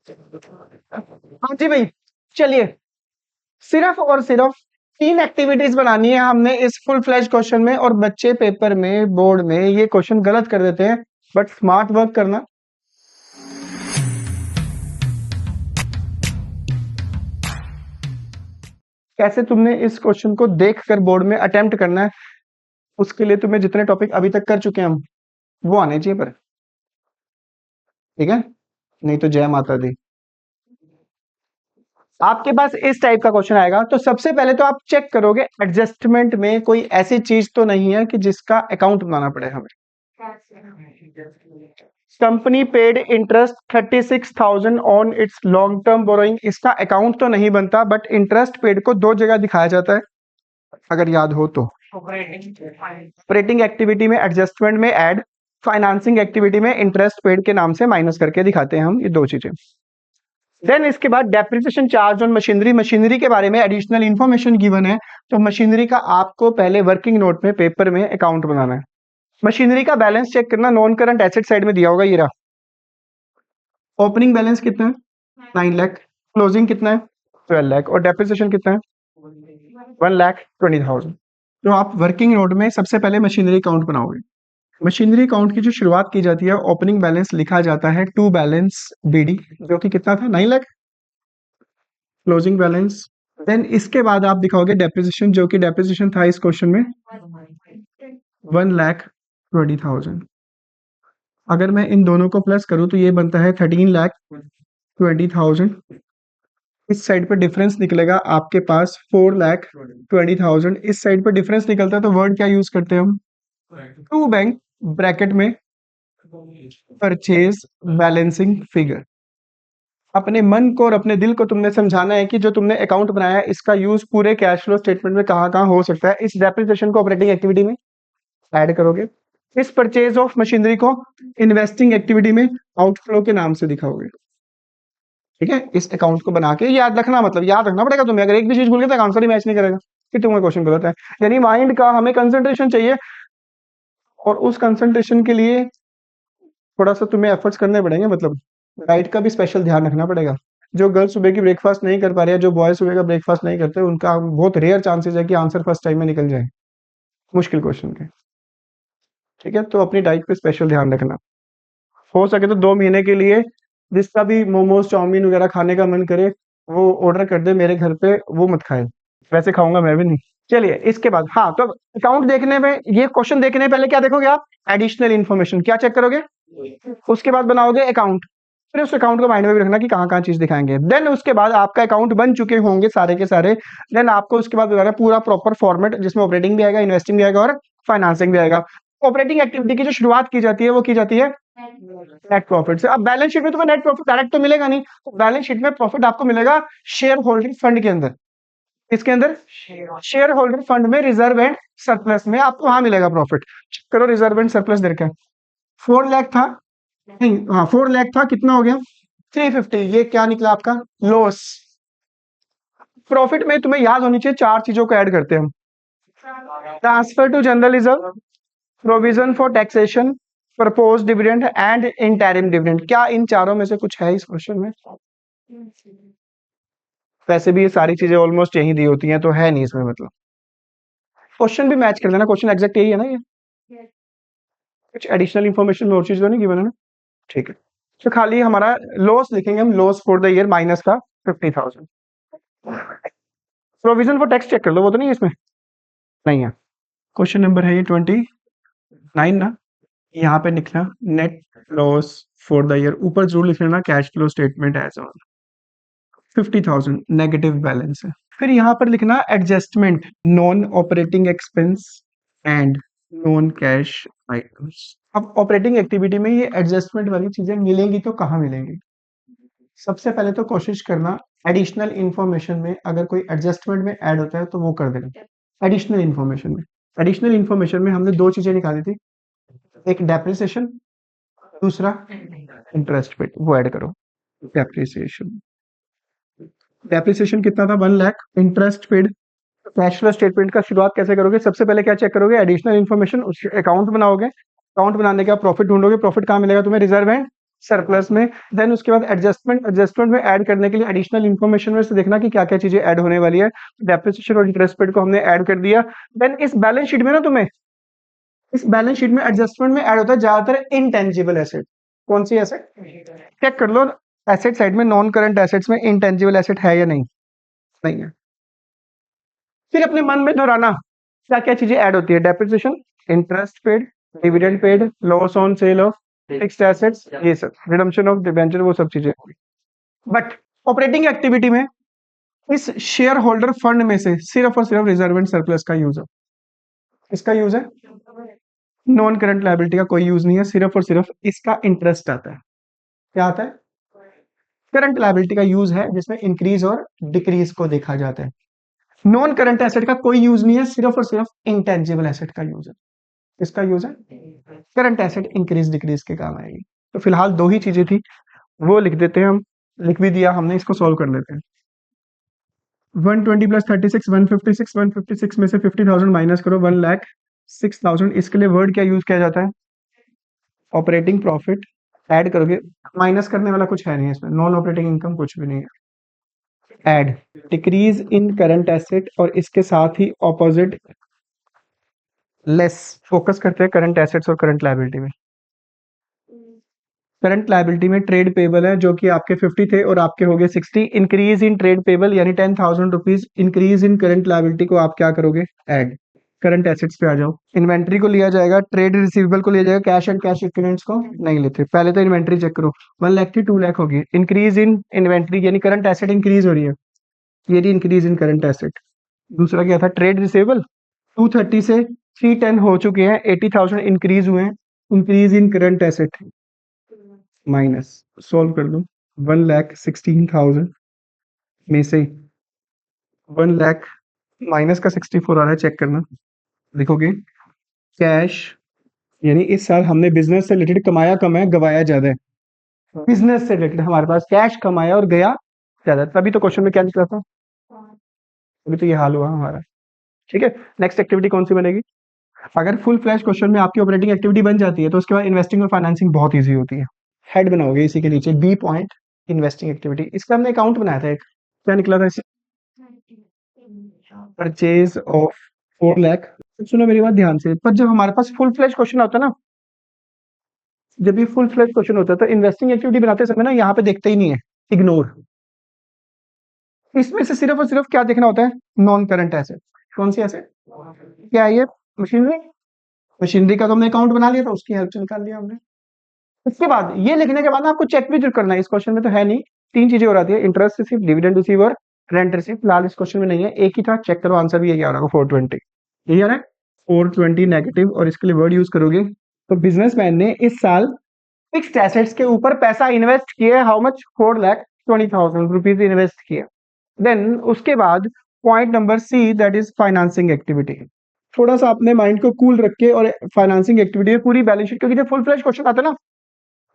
हाँ जी भाई, चलिए। सिर्फ और सिर्फ 3 एक्टिविटीज बनानी है हमने इस फुल फ्लैश क्वेश्चन में, और बच्चे पेपर में, बोर्ड में ये क्वेश्चन गलत कर देते हैं, बट स्मार्ट वर्क करना। कैसे तुमने इस क्वेश्चन को देखकर बोर्ड में अटेम्प्ट करना है, उसके लिए तुम्हें जितने टॉपिक अभी तक कर चुके हैं हम, वो आने चाहिए पर, ठीक है? नहीं तो जय माता दी। आपके पास इस टाइप का क्वेश्चन आएगा तो सबसे पहले तो आप चेक करोगे एडजस्टमेंट में कोई ऐसी चीज तो नहीं है कि जिसका अकाउंट बनाना पड़े हमें। Company paid interest 36,000 on it's long term borrowing, इसका अकाउंट तो नहीं बनता, बट इंटरेस्ट पेड को दो जगह दिखाया जाता है अगर याद हो तो। ऑपरेटिंग एक्टिविटी में एडजस्टमेंट में ऐड, फाइनेंसिंग एक्टिविटी में इंटरेस्ट पेड के नाम से माइनस करके दिखाते हैं हम, ये दो चीजें। देन इसके बाद depreciation charge on machinery, machinery के बारे में एडिशनल इंफॉर्मेशन गिवन है, तो मशीनरी का आपको पहले वर्किंग नोट में पेपर में अकाउंट बनाना है। मशीनरी का बैलेंस चेक करना, नॉन करंट एसेट साइड में दिया होगा ये रहा। ओपनिंग बैलेंस कितना है? 9 लाख। क्लोजिंग कितना है? 12 लाख। और डेप्रिसिएशन कितना है? 1,20,000। तो आप वर्किंग नोट में सबसे पहले मशीनरी अकाउंट बनाओगे। मशीनरी अकाउंट की जो शुरुआत की जाती है, ओपनिंग बैलेंस लिखा जाता है टू बैलेंस बीडी, जो कि कितना था? 9 लाख। Closing balance. देन इसके बाद आप दिखाओगे डेप्रिसिएशन, जो कि डेप्रिसिएशन था इस क्वेश्चन में 1,20,000। अगर मैं इन दोनों को प्लस करूं तो ये बनता है 13,20,000। इस साइड पे डिफरेंस निकलेगा आपके पास 4,20,000। इस साइड पे डिफरेंस निकलता है तो वर्ड क्या यूज करते हैं हम? टू बैंक ब्रैकेट में परचेज बैलेंसिंग फिगर। अपने मन को और अपने दिल को तुमने समझाना है कि जो तुमने अकाउंट बनाया है इसका यूज पूरे कैश फ्लो स्टेटमेंट में कहाँ कहाँ हो सकता है। इस डेप्रिसिएशन को ऑपरेटिंग एक्टिविटी में ऐड करोगे, इस परचेज ऑफ मशीनरी को इन्वेस्टिंग एक्टिविटी में आउटफ्लो के नाम से दिखाओगे, ठीक है? इस अकाउंट को बना के याद रखना, मतलब याद रखना पड़ेगा तुम्हें। अगर एक भी चीज भूल गए तो आंसर ही मैच नहीं करेगा कि तुम्हारा क्वेश्चन गलत है। यानी माइंड का हमें कंसंट्रेशन चाहिए, और उस कंसंट्रेशन के लिए थोड़ा सा तुम्हें एफर्ट्स करने पड़ेंगे, मतलब डाइट का भी स्पेशल ध्यान रखना पड़ेगा। जो गर्ल्स सुबह की ब्रेकफास्ट नहीं कर पा रहे हैं, जो बॉयज सुबह का ब्रेकफास्ट नहीं करते, उनका बहुत रेयर चांसेस है कि आंसर फर्स्ट टाइम में निकल जाए मुश्किल क्वेश्चन के, ठीक है? तो अपनी डाइट पे स्पेशल ध्यान रखना। हो सके तो 2 महीने के लिए जिसका भी मोमोज चाउमीन वगैरह खाने का मन करे वो ऑर्डर कर दे मेरे घर पे, वो मत खाए। वैसे खाऊंगा मैं भी नहीं। चलिए इसके बाद, हाँ, तो अकाउंट देखने में, ये क्वेश्चन देखने में पहले क्या देखोगे आप? एडिशनल इन्फॉर्मेशन क्या चेक करोगे? उसके बाद बनाओगे अकाउंट, फिर उस अकाउंट को माइंड में भी रखना कि कहाँ कहाँ चीज दिखाएंगे। देन उसके बाद आपका अकाउंट बन चुके होंगे सारे के सारे। देन आपको उसके बाद बताना पूरा प्रॉपर फॉर्मेट, जिसमें ऑपरेटिंग भी आएगा, इन्वेस्टिंग भी आएगा और फाइनेंसिंग भी आएगा। ऑपरेटिंग एक्टिविटी की जो शुरुआत की जाती है वो की जाती है नेट प्रॉफिट से। अब बैलेंस शीट में तुम्हें नेट प्रॉफिट डायरेक्ट तो मिलेगा नहीं, तो बैलेंस शीट में प्रॉफिट आपको मिलेगा शेयर होल्डर फंड के अंदर। इसके अंदर शेयर होल्डर फंड में रिजर्व एंड सरप्लस में आपको वहां मिलेगा प्रॉफिट। करो रिजर्व एंड सरप्लस दे रखा है। 4 लाख था, नहीं, हाँ 4 लाख था, कितना हो गया? 350। ये क्या निकला आपका? लॉस। प्रॉफिट में तुम्हें याद होनी चाहिए 4 चीजों को ऐड करते हैं हम। Transfer to general reserve, provision for taxation, propose dividend and interim dividend. क्या इन चारों में से कुछ है इस क्वेश्चन में? वैसे भी ये सारी चीजें ऑलमोस्ट यही दी होती हैं, तो है नहीं इसमें, मतलब क्वेश्चन भी मैच कर लेना। क्वेश्चन एग्जैक्ट यही है ना ये? कुछ एडिशनल इन्फॉर्मेशन में और चीज तो नहीं गिवन है ना? ठीक है, तो खाली हमारा लॉस लिखेंगे हम, loss for the year minus का 50,000। प्रोविजन फॉर टैक्स चेक कर लो, वो तो नहीं है इसमें, नहीं है। क्वेश्चन नंबर है ये 29 ना। यहाँ पे लिखना net loss for the year, ऊपर जरूर लिख लेना cash flow statement as on 50,000 negative balance है। फिर यहाँ पर लिखना adjustment non operating expense and non cash items. अब ऑपरेटिंग एक्टिविटी में ये एडजस्टमेंट वाली चीजें मिलेंगी तो कहाँ मिलेंगी? सबसे पहले तो कोशिश करना एडिशनल इंफॉर्मेशन में अगर कोई एडजस्टमेंट में ऐड होता है तो वो कर देना। एडिशनल इंफॉर्मेशन में, एडिशनल इंफॉर्मेशन में हमने 2 चीजें निकाली थी, एक डेप्रिसिएशन, दूसरा इंटरेस्ट पेड, वो ऐड करो। डेप्रिसिएशन, डेप्रिसिएशन कितना था? 1 lakh. Interest paid, cash flow statement का शुरुआत कैसे करोगे? सबसे पहले क्या चेक करोगे? एडिशनल इन्फॉर्मेशन, अकाउंट बनाओगे, अकाउंट बनाने के बाद प्रॉफिट ढूंढोगे। प्रॉफिट कहाँ मिलेगा तुम्हें? रिजर्व एंड सरप्लस में। देन उसके बाद एडजस्टमेंट में ऐड करने के लिए एडिशनल इन्फॉर्मेशन में से देखना कि क्या क्या चीजें ऐड होने वाली है। डेप्रिसिएशन और इंटरेस्ट पेड को हमने ऐड कर दिया। देन इस बैलेंस शीट में ना तुम्हें इस बैलेंस शीट में एडजस्टमेंट में ऐड होता है ज्यादातर इनटेंजिबल एसेट। कौन सी एसेट? चेक कर लो एसेट साइड में, नॉन करंट एसेट्स में इनटेंजिबल एसेट है या नहीं। नहीं है। फिर अपने मन में दोहराना क्या क्या चीजें ऐड होती है। Depreciation, interest paid, dividend paid, loss on sale of fixed assets, ये सब रिडम्पशन ऑफ डिबेंचर, वो सब चीजें। बट ऑपरेटिंग एक्टिविटी में इस शेयर होल्डर फंड में से सिर्फ और सिर्फ रिजर्व एंड सरप्लस का यूज है। इसका यूज है, नॉन करंट लायबिलिटी का कोई यूज नहीं है, सिर्फ और सिर्फ इसका इंटरेस्ट आता है। क्या आता है? करंट लायबिलिटी का यूज है जिसमें इंक्रीज और डिक्रीज को देखा जाता है। नॉन करंट एसेट का कोई यूज नहीं है, सिर्फ और सिर्फ इंटेंजिबल एसेट का यूज है। इसका यूज है करंट एसेट इंक्रीज डिक्रीज के काम आएगी। तो फिलहाल दो ही चीजें थी, वो लिख देते हैं हम। लिख भी दिया हमने, इसको सॉल्व कर लेते हैं। 120 प्लस 36 156, 156 में से 50,000 माइनस करो, 1,06,000। इसके लिए वर्ड क्या यूज किया जाता है? Operating profit. ऐड करोगे, माइनस करने वाला कुछ है नहीं इसमें, नॉन ऑपरेटिंग इनकम कुछ भी नहीं है। Add decrease in current asset और इसके साथ ही ऑपोजिट लेस। फोकस करते हैं करंट एसेट्स और करंट लायबिलिटी में। करंट लायबिलिटी में ट्रेड पेबल है जो कि आपके 50 थे और आपके हो गए 60। इंक्रीज इन ट्रेड पेबल यानी 10,000 rupees increase in current liability को आप क्या करोगे? ऐड। करंट एसेट्स पे आ जाओ। इन्वेंट्री को लिया जाएगा, ट्रेड रिसीवेबल को लिया जाएगा, कैश एंड कैश इक्विवेलेंट्स को नहीं लेते। पहले तो इन्वेंट्री चेक करो, 1 लाख थी 2 लाख होगी। इंक्रीज इन इन्वेंट्री यानी करंट एसेट इंक्रीज हो रही है, ये रही इंक्रीज इन करंट एसेट। दूसरा क्या था? ट्रेड रिसीवेबल 230 से 310 हो चुके हैं, 80,000 इंक्रीज हुए हैं। Increase in current asset minus, solve कर दो। 1,16,000 में से 1 लाख माइनस का 64 आ रहा है, चेक करना। देखोगे कैश यानी इस साल हमने बिजनेस से रिलेटेड कमाया कम है, गवाया ज्यादा है। बिजनेस से रिलेटेड हमारे पास कैश कमाया और गया ज्यादा, तभी तो क्वेश्चन में क्या निकला था, अभी तो ये हाल हुआ हमारा। ठीक है, नेक्स्ट एक्टिविटी कौन सी बनेगी? अगर फुल फ्लैश क्वेश्चन में आपकी ऑपरेटिंग एक्टिविटी बन जाती है तो उसके बाद इन्वेस्टिंग और फाइनेंसिंग बहुत ईजी होती है। हेड बनाओगे इसी के नीचे, बी पॉइंट इन्वेस्टिंग एक्टिविटी। इसका हमने अकाउंट बनाया था एक, क्या निकला था इसे? Purchase of 4 lakh. सुनो मेरी बात ध्यान से, पर जब हमारे पास फुल फ्लैश क्वेश्चन होता है ना, जब ये फुल फ्लैश क्वेश्चन होता है तो इन्वेस्टिंग एक्टिविटी बनाते समय ना यहाँ पे देखते ही नहीं है, इग्नोर। इसमें से सिर्फ और सिर्फ क्या देखना होता है? Non current asset. कौन सी एसेट? क्या है ये? मशीनरी। मशीनरी का तो हमने अकाउंट बना लिया था, उसकी हेल्प से निकाल लिया हमने। उसके बाद ये लिखने के बाद ना आपको चेक भी जरूर करना है। इस क्वेश्चन में तो है नहीं, 3 चीजें हो रही है, इंटरेस्ट रिसीव, डिविडेंड रिसीव और रेंट रिसीव। फिलहाल इस क्वेश्चन में नहीं है, एक ही था, चेक करो आंसर भी यही आ रहा है 420। यही आ रहा है 420 नेगेटिव, और इसके लिए वर्ड यूज करोगे तो बिजनेसमैन ने इस साल फिक्स्ड एसेट्स के ऊपर पैसा इन्वेस्ट किया, हाउ मच? 4,20,000 रुपीज इन्वेस्ट किया। देन उसके बाद point number C, that is financing activity. थोड़ा सा अपने माइंड को कूल रख के और फाइनेंसिंग एक्टिविटी है पूरी बैलेंस शीट, क्योंकि जब फुल फ्लैश क्वेश्चन आता है ना,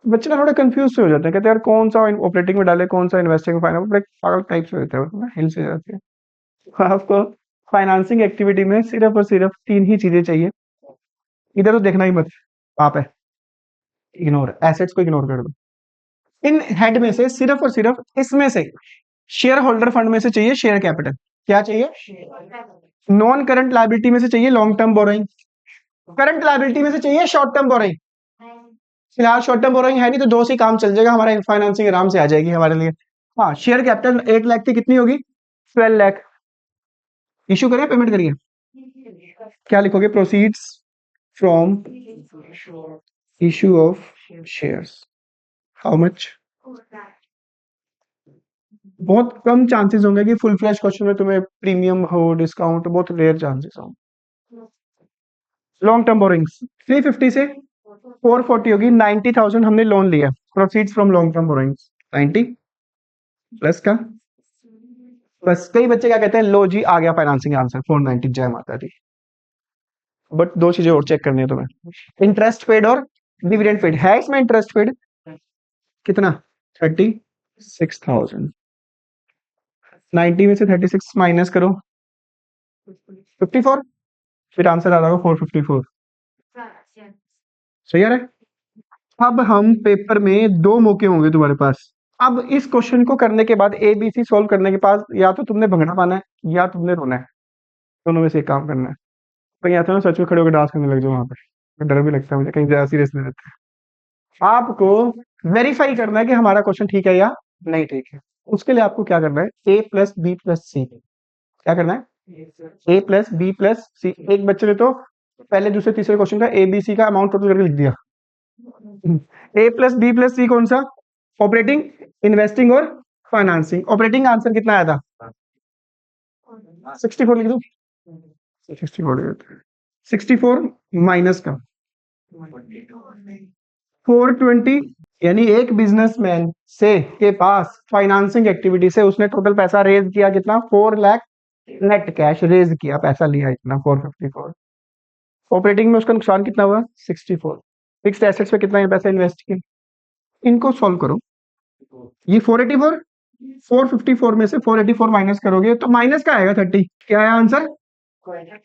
बच्चे ना थोड़ा कंफ्यूज से हो जाते हैं, कहते हैं यार कौन सा ऑपरेटिंग में डाले, कौन सा इन्वेस्टिंग में, फाइनेंस बड़े पागल टाइप से होते हैं, हिल से जाते हैं। आपको फाइनेंसिंग एक्टिविटी में सिर्फ और सिर्फ 3 ही चीजें चाहिए। इधर तो देखना ही मत, आप है इग्नोर, एसेट्स को इग्नोर कर दो। इन हेड में से सिर्फ और सिर्फ इसमें से शेयर होल्डर फंड में से चाहिए शेयर कैपिटल। क्या चाहिए? नॉन करंट लायबिलिटी में से चाहिए long term borrowing, current liability में से चाहिए शॉर्ट टर्म बोरोइंग। फिलहाल शॉर्ट टर्म बोरोइंग है नहीं, तो 2 से काम चल जाएगा हमारा, फाइनेंसिंग आराम से आ जाएगी हमारे लिए। हाँ, शेयर कैपिटल 1 लाख की कितनी होगी? 12 लाख। इशू करिए, पेमेंट करिए। क्या लिखोगे? Proceeds from issue of shares, how much? बहुत कम चांसेस होंगे कि फुल फ्लैश क्वेश्चन में तुम्हें प्रीमियम हो, डिस्काउंट, बहुत रेयर चांसेस हो। लॉन्ग टर्म बोरिंग्स 350 से 440 होगी, 90,000 हमने लोन लिया। Proceeds from long term borrowings 90 plus का, बस कई बच्चे क्या कहते हैं, लो जी आ गया फाइनेंसिंग आंसर 490, जय माता दी। बट 2 चीजें और चेक करनी है तुम्हें, इंटरेस्ट पेड और डिविडेंड पेड। है इसमें इंटरेस्ट पेड कितना? 36,000। 90 में से 36 माइनस करो, 54। फिर आंसर आ रहा होगा 454। सही आ रहा है? अब हम पेपर में दो मौके होंगे तुम्हारे पास। अब इस क्वेश्चन को करने के बाद ए बी सी सॉल्व करने के पास या तो तुमने भंगड़ा पाना है या तुमने रोना है, दोनों में से एक काम करना है। तो या तो ना सच में खड़े होकर डांस करने लग जाओ वहां पे, डर भी लगता है मुझे कहीं ज्यादा सीरियस नहीं रहता है। आपको वेरीफाई करना है कि हमारा क्वेश्चन ठीक है या नहीं ठीक है। उसके लिए आपको क्या करना है, ए प्लस बी प्लस सी, क्या करना है, ए प्लस बी प्लस सी। एक बच्चे ने तो पहले दूसरे तीसरे क्वेश्चन का ए बी सी का अमाउंट टोटल करके लिख दिया। ए प्लस बी प्लस सी कौन सा, ऑपरेटिंग, इन्वेस्टिंग और फाइनेंसिंग। ऑपरेटिंग आंसर कितना आया था, 64 लिख दो, 64, 64 माइनस का 420, यानी एक बिजनेसमैन से के पास फाइनेंसिंग एक्टिविटी से उसने टोटल पैसा रेज किया कितना, 4 लाख नेट कैश रेज किया, पैसा लिया इतना 454। ऑपरेटिंग में उसका नुकसान कितना हुआ, 64। फिक्स्ड एसेट्स पे कितना पैसा इन्वेस्ट किया। इनको सॉल्व करो, ये 484, 454 में से 484 माइनस करोगे तो माइनस का आएगा 30। क्या है आंसर,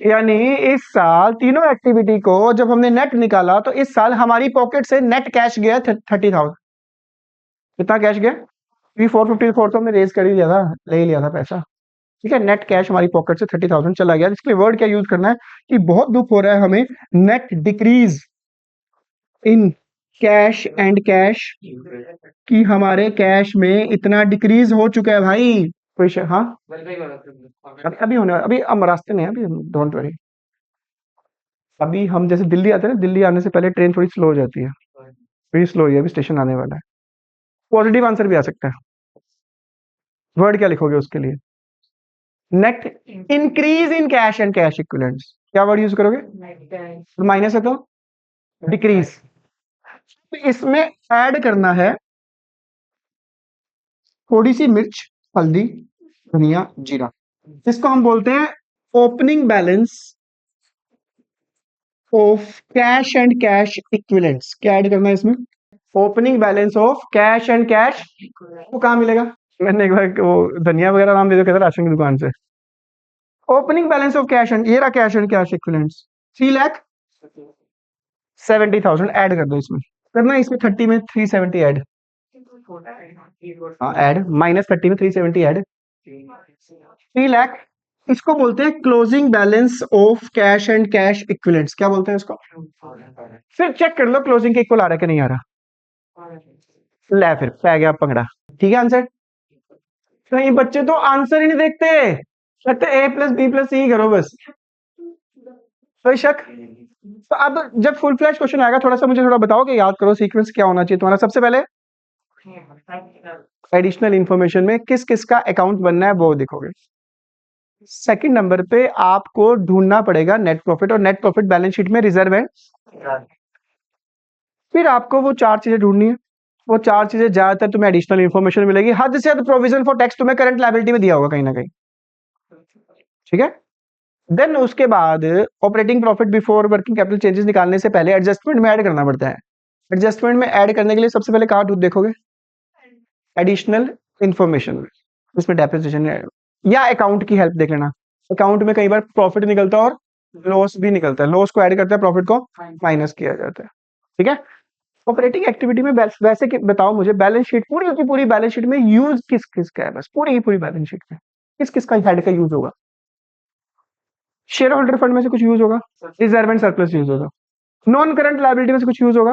यानी इस साल तीनों एक्टिविटी को जब हमने नेट निकाला तो इस साल हमारी पॉकेट से नेट कैश गया 30,000। कितना कैश गया, 454 तो हमने रेज कर ही लिया था, ले ही लिया था पैसा। ठीक है, नेट कैश हमारी पॉकेट से 30,000 चला गया। इसके लिए वर्ड क्या यूज करना है कि बहुत दुख हो रहा है हमें, net decrease in cash and cash, कि हमारे कैश में इतना डिक्रीज हो चुका है भाई। कोई हाँ, अभी अभी होने वाला, अभी हम रास्ते में हैं, अभी डोंट वरी। अभी हम जैसे दिल्ली आते हैं ना, दिल्ली आने से पहले ट्रेन थोड़ी स्लो हो जाती है, थोड़ी स्लो है, अभी स्टेशन आने वाला है। पॉजिटिव आंसर भी आ सकता है। वर्ड क्या लिखोगे उसके लिए, net increase in cash and cash equivalents, क्या वर्ड यूज करोगे, माइनस है तो डिक्रीज। इसमें ऐड करना है थोड़ी सी मिर्च, हल्दी, धनिया, जीरा। इसको हम बोलते हैं opening balance of cash and cash equivalents. क्या ऐड करना है इसमें, opening balance of cash and cash. वो कहाँ मिलेगा, मैंने एक बार वो धनिया वगैरह नाम दे दो कहता राशन की दुकान से। Opening balance of cash and, ये रहा cash and cash equivalents, 3,70,000 add कर दो इसमें। करना है इसमें 30 में 370 ऐड, हाँ ऐड, -30 में 370 ऐड, 3 लाख। इसको बोलते हैं closing balance of cash and cash equivalents. क्या बोलते हैं इसको, फिर चेक कर लो क्लोजिंग के इक्वल आ रहा है कि नहीं आ रहा। ले फिर पै गया पंगड़ा। ठीक है आंसर, कई बच्चे तो आंसर ही नहीं देखते, कहते ए प्लस बी प्लस सी करो बस। कोई शक, तो अब जब फुल फ्लैश क्वेश्चन आएगा थोड़ा सा मुझे थोड़ा बताओ कि याद करो सीक्वेंस क्या होना चाहिए तुम्हारा। सबसे पहले एडिशनल इंफॉर्मेशन में किस किस का अकाउंट बनना है वो देखोगे। सेकंड नंबर पे आपको ढूंढना पड़ेगा नेट प्रॉफिट, और नेट प्रॉफिट बैलेंस शीट में रिजर्व है। फिर आपको वो चार चीजें ढूंढनी है, वो चार चीजें ज्यादातर तुम्हें एडिशनल इंफॉर्मेशन मिलेगी, हद से हद प्रोविजन फॉर टैक्स तुम्हें करंट लायबिलिटी में दिया होगा कहीं ना कहीं। ठीक है, देन उसके बाद operating profit before working capital changes निकालने से पहले एडजस्टमेंट में ऐड करना पड़ता है। एडजस्टमेंट में ऐड करने के लिए सबसे पहले कहाँ देखोगे, एडिशनल इंफॉर्मेशन में, उसमें डेप्रिसिएशन या अकाउंट की हेल्प देख लेना। अकाउंट में कई बार प्रॉफिट निकलता है और लॉस भी निकलता है, लॉस को ऐड करता है, प्रॉफिट को माइनस किया जाता है। ठीक है, ऑपरेटिंग एक्टिविटी में वैसे बताओ मुझे, बैलेंस शीट पूरी की पूरी बैलेंस शीट में यूज किस किस का है, बस पूरी की पूरी बैलेंस शीट में किस किस का हेड का यूज होगा। शेयर होल्डर फंड में से कुछ यूज होगा, रिजर्व एंड सरप्लस यूज होगा, नॉन करंट लायबिलिटी में से कुछ यूज होगा,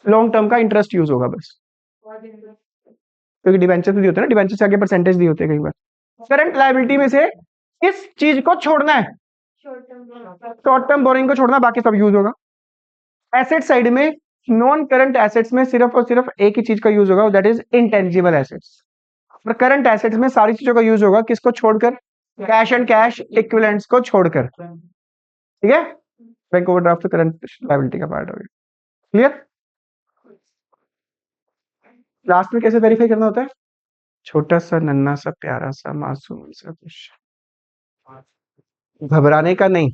लॉन्ग टर्म का इंटरेस्ट यूज होगा बस, क्योंकि डिवेंचर दिए होते हैं ना, डिवेंचर से आगे परसेंटेज दिए होते हैं कई बार। करंट लायबिलिटी में से किस चीज को छोड़ना है, शॉर्ट टर्म बोरिंग को छोड़ना, बाकी सब यूज होगा। एसेट साइड में नॉन करंट एसेट्स में सिर्फ और सिर्फ एक ही चीज का यूज होगा, दैट इज इंटेंजिबल एसेट्स। और करंट एसेट्स में सारी चीजों का यूज होगा, किसको छोड़कर, कैश एंड कैश इक्विवेलेंट्स को छोड़कर। ठीक है, बैंक ओवरड्राफ्ट तो करंट लायबिलिटी का पार्ट हो गया। क्लियर, लास्ट में कैसे वेरीफाई करना होता है, छोटा सा नन्ना सा प्यारा सा मासूम सा कुछ, घबराने का नहीं,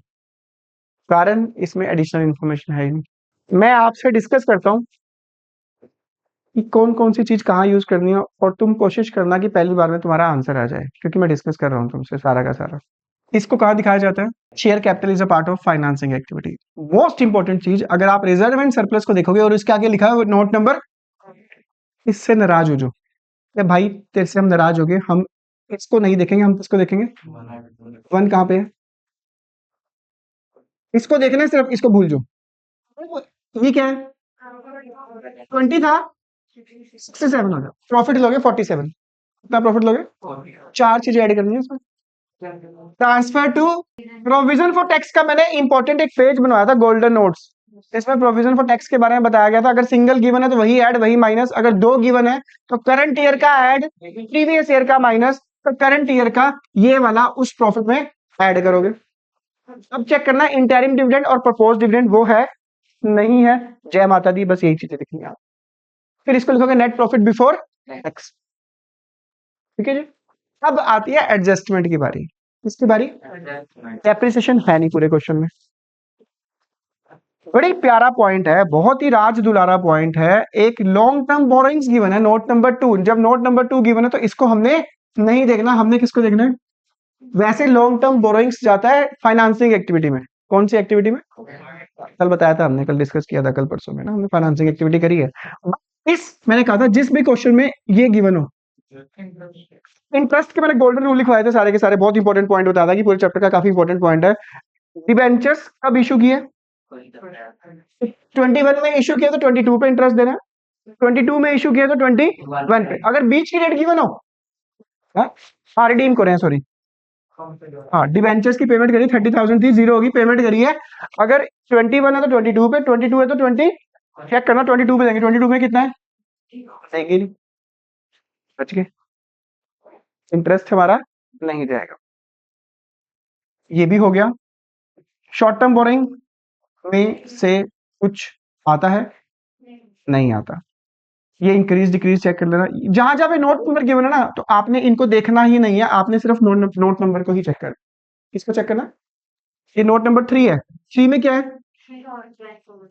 कारण इसमें एडिशनल इंफॉर्मेशन है ही नहीं। मैं आपसे डिस्कस करता हूं कि कौन कौन सी चीज कहाँ यूज करनी है, और तुम कोशिश करना कि पहली बार में तुम्हारा आंसर आ जाए, क्योंकि मैं डिस्कस कर रहा हूँ तुमसे सारा का सारा। इसको कहाँ दिखाया जाता है? Share capital is a part of financing activity. Most important चीज, अगर आप रिजर्व एंड सरप्लस को देखोगे और इसके आगे लिखा है नोट नंबर, इससे नाराज हो जाओ या भाई तेरे से हम नाराज हो गए, हम इसको नहीं देखेंगे, हम इसको देखेंगे। वन कहाँ पे है? इसको देखना है, सिर्फ इसको भूल जाओ। ये क्या है? 20 था, 67 हो गया। प्रॉफिट लोगे 47। कितना प्रॉफिट लोगे? चार चीजें ऐड करनी है इसमें। Transfer to provision for tax का मैंने इंपॉर्टेंट एक पेज बनवाया था, गोल्डन नोट्स। इसमें प्रोविजन फॉर टैक्स के बारे में बताया गया था। अगर सिंगल गिवन है तो वही ऐड वही माइनस, अगर दो गिवन है तो करंट ईयर का ऐड, प्रीवियस ईयर का माइनस, तो करंट ईयर का ये वाला उस प्रॉफिट में ऐड करोगे। अब चेक करना इंटरिम डिविडेंड और प्रपोज डिविडेंड वो है नहीं है। जय माता दी, बस यही चीजें लिखनी है। फिर इसको लिखोगे नेट प्रॉफिट बिफोर टैक्स। ठीक है जी। अब आती है एडजस्टमेंट की बारी। किसकी बारी? डेप्रिसिएशन है नहीं पूरे क्वेश्चन में। बड़ी प्यारा पॉइंट है, बहुत ही राज दुलारा पॉइंट है। एक लॉन्ग टर्म बोरोइंग्स गिवन है, नोट नंबर 2। जब नोट नंबर 2 गिवन है तो इसको हमने नहीं देखना, हमने किसको देखना है? वैसे लॉन्ग टर्म बोरोइंग्स जाता है फाइनेंसिंग एक्टिविटी में। कौन सी एक्टिविटी में? कल बताया था हमने, कल डिस्कस किया था, कल परसों में ना हमने फाइनेंसिंग एक्टिविटी करी है। इस मैंने कहा था जिस भी क्वेश्चन में ये गिवन हो, इंटरेस्ट के मैंने गोल्डन रूल लिखवाए थे सारे के सारे, बहुत इंपॉर्टेंट पॉइंट बताया था कि पूरे चैप्टर का काफी इंपॉर्टेंट पॉइंट है। डिबेंचर्स कब इशू किए? 21 में इशू किया तो 22 पे इंटरेस्ट देना, 22 में इशू किया तो 21 पे। अगर बीच की डेट गिवन हो, हाँ रिडीम करें, सॉरी, हाँ डिबेंचर्स की पेमेंट करी 30,000 थी, जीरो होगी, पेमेंट करी है। अगर 21 है तो 22 पे, 22 है तो 20, चेक करना 22 पे देंगे, 22 में कितना है? देंगे नहीं, बच गए, इंटरेस्ट हमारा नहीं जाएगा। ये भी हो गया। शॉर्ट टर्म बोरिंग में से कुछ आता है? नहीं आता। ये इंक्रीज डिक्रीज चेक कर लेना, जहां जहां पे नोट नंबर गिवन है ना, तो आपने इनको देखना ही नहीं है, आपने सिर्फ नोट नंबर को ही चेक करना। किसको चेक करना? ये नोट नंबर 3 है। 3 में क्या है?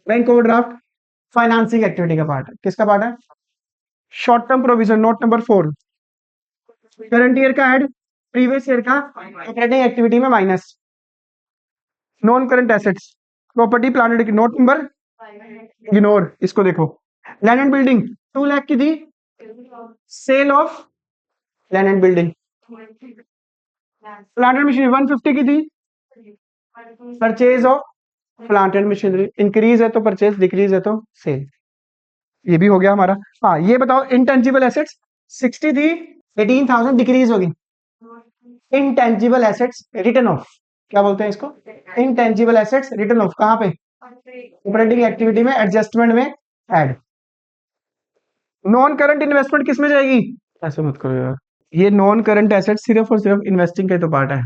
बैंक ओवरड्राफ्ट फाइनेंसिंग एक्टिविटी का पार्ट है। किसका पार्ट है? Short term provision, note number 4। Current year का ऐड, प्रीवियस ईयर का ऑपरेटिंग एक्टिविटी में minus. Non current assets, property plant, note number ignore. इसको देखो, लैंड एंड बिल्डिंग 2 लाख की थी, sale of land and building. Plant and machinery 150 की थी, purchase of plant and machinery. Increase है तो परचेज, डिक्रीज है तो सेल। ये भी हो गया हमारा। हाँ ये बताओ, इंटेंजिबल एसेट्स 60 थी, 18,000 डिक्रीज होगी। इंटेंजिबल एसेट्स रिटर्न ऑफ, क्या बोलते हैं इसको? Intangible assets return of. कहां पे? ऑपरेटिंग एक्टिविटी में एडजस्टमेंट में ऐड। नॉन करंट इन्वेस्टमेंट किसमें जाएगी? ऐसे मत करो यार, ये नॉन करंट एसेट सिर्फ और सिर्फ इन्वेस्टिंग का तो पार्ट है।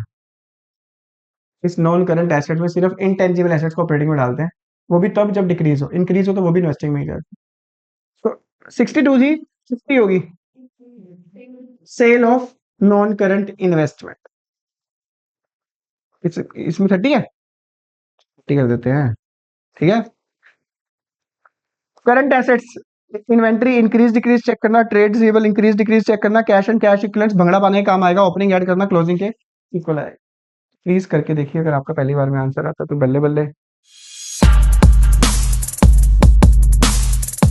इस नॉन करंट एसेट में सिर्फ इंटेंजिबल एसेट्स को ऑपरेटिंग में डालते हैं, वो भी तब जब डिक्रीज हो, इंक्रीज हो तो वो भी इन्वेस्टिंग में ही जाती है। तो 62 थी, 50 होगी, sale of non current investment. इसमें 30 है, 30 कर देते हैं, ठीक है। Current assets, inventory increase decrease check करना, trade receivable increase decrease check करना, कैश एंड कैश इक्विवेलेंट्स भंगड़ा पाने का काम आएगा, ओपनिंग ऐड करना, क्लोजिंग के इक्वल आएगा। प्लीज करके देखिए, अगर आपका पहली बार में आंसर आता तो बल्ले बल्ले।